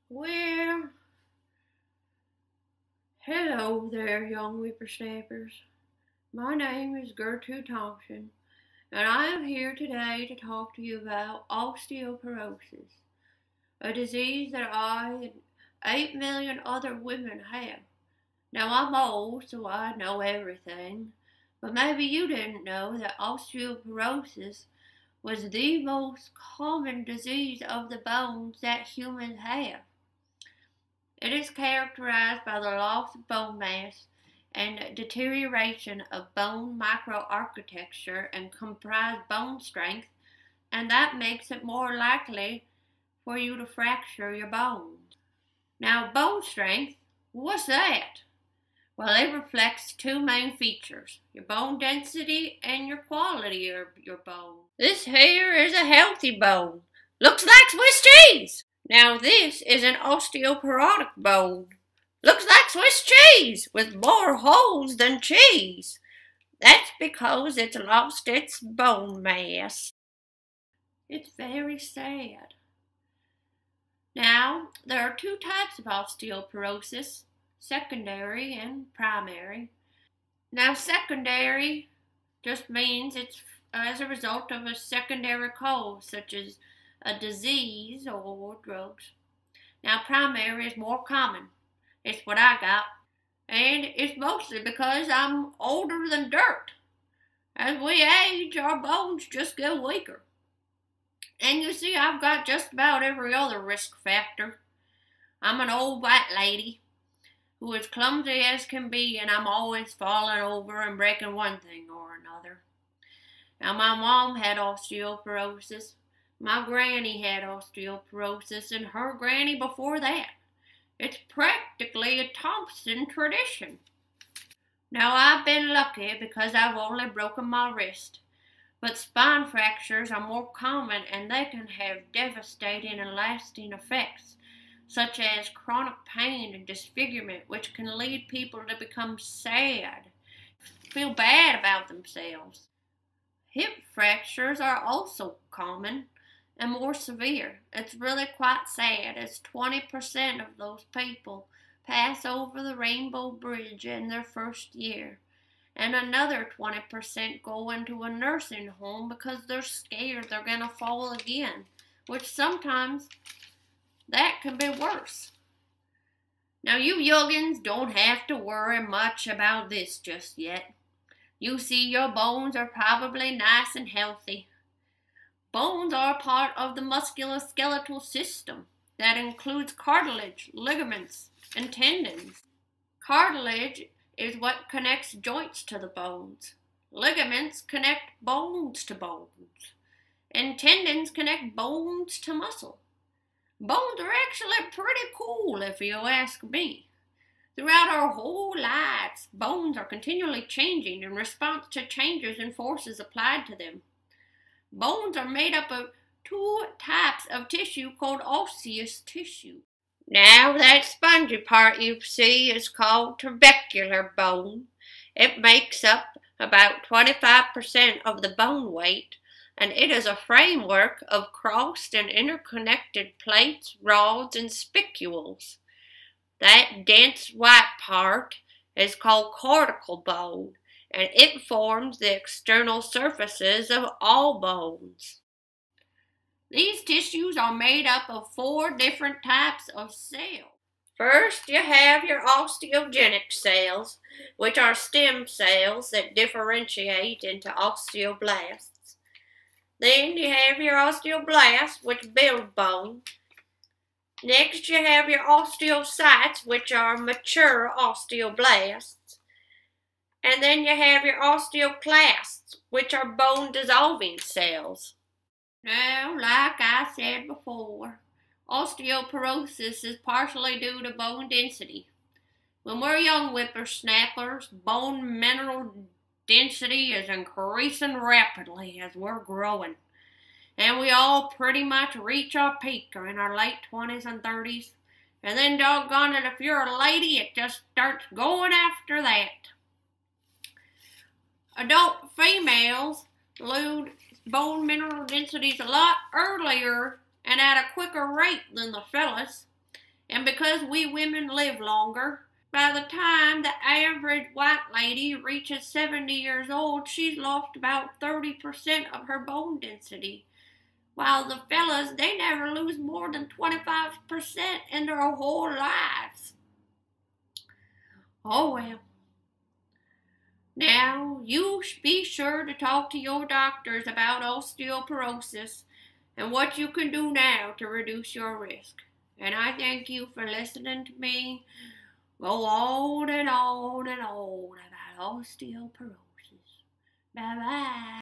Well, hello there, young whippersnappers. My name is Gertrude Thompson, and I am here today to talk to you about osteoporosis, a disease that I and 8 million other women have. Now, I'm old, so I know everything, but maybe you didn't know that osteoporosis was the most common disease of the bones that humans have. It is characterized by the loss of bone mass and deterioration of bone microarchitecture and comprised bone strength, and that makes it more likely for you to fracture your bones. Now, bone strength, what's that? Well, it reflects two main features, your bone density and your quality of your bone. This here is a healthy bone. Looks like Swiss cheese. Now this is an osteoporotic bone. Looks like Swiss cheese with more holes than cheese. That's because it's lost its bone mass. It's very sad. Now, there are two types of osteoporosis, secondary and primary. Now, secondary just means it's as a result of a secondary cause, such as a disease or drugs. Now, primary is more common. It's what I got. And it's mostly because I'm older than dirt. As we age, our bones just get weaker. And you see, I've got just about every other risk factor. I'm an old white lady who is clumsy as can be, and I'm always falling over and breaking one thing or another. Now, my mom had osteoporosis. My granny had osteoporosis, and her granny before that. It's practically a Thompson tradition. Now, I've been lucky because I've only broken my wrist. But spine fractures are more common, and they can have devastating and lasting effects, such as chronic pain and disfigurement, which can lead people to become sad, feel bad about themselves. Hip fractures are also common and more severe. It's really quite sad, as 20% of those people pass over the Rainbow Bridge in their first year, and another 20% go into a nursing home because they're scared they're going to fall again, which sometimes that can be worse. Now, you youngins don't have to worry much about this just yet. You see, your bones are probably nice and healthy. Bones are part of the musculoskeletal system that includes cartilage, ligaments, and tendons. Cartilage is what connects joints to the bones. Ligaments connect bones to bones. And tendons connect bones to muscle. Bones are actually pretty cool if you ask me. Throughout our whole lives, bones are continually changing in response to changes in forces applied to them. Bones are made up of two types of tissue called osseous tissue. Now, that spongy part you see is called trabecular bone. It makes up about 25% of the bone weight, and it is a framework of crossed and interconnected plates, rods, and spicules. That dense white part is called cortical bone, and it forms the external surfaces of all bones. These tissues are made up of 4 different types of cells. First, you have your osteogenic cells, which are stem cells that differentiate into osteoblasts. Then you have your osteoblasts, which build bone. Next, you have your osteocytes, which are mature osteoblasts. And then you have your osteoclasts, which are bone-dissolving cells. Now, like I said before, osteoporosis is partially due to bone density. When we're young whippersnappers, bone mineral density is increasing rapidly as we're growing. And we all pretty much reach our peak in our late 20s and 30s. And then doggone it, if you're a lady, it just starts going after that. Adult females lose bone mineral densities a lot earlier and at a quicker rate than the fellas. And because we women live longer, by the time the average white lady reaches 70 years old, she's lost about 30% of her bone density. While the fellas, they never lose more than 25% in their whole lives. Oh well. Now, you be sure to talk to your doctors about osteoporosis and what you can do now to reduce your risk. And I thank you for listening to me go on and on and on about osteoporosis. Bye-bye.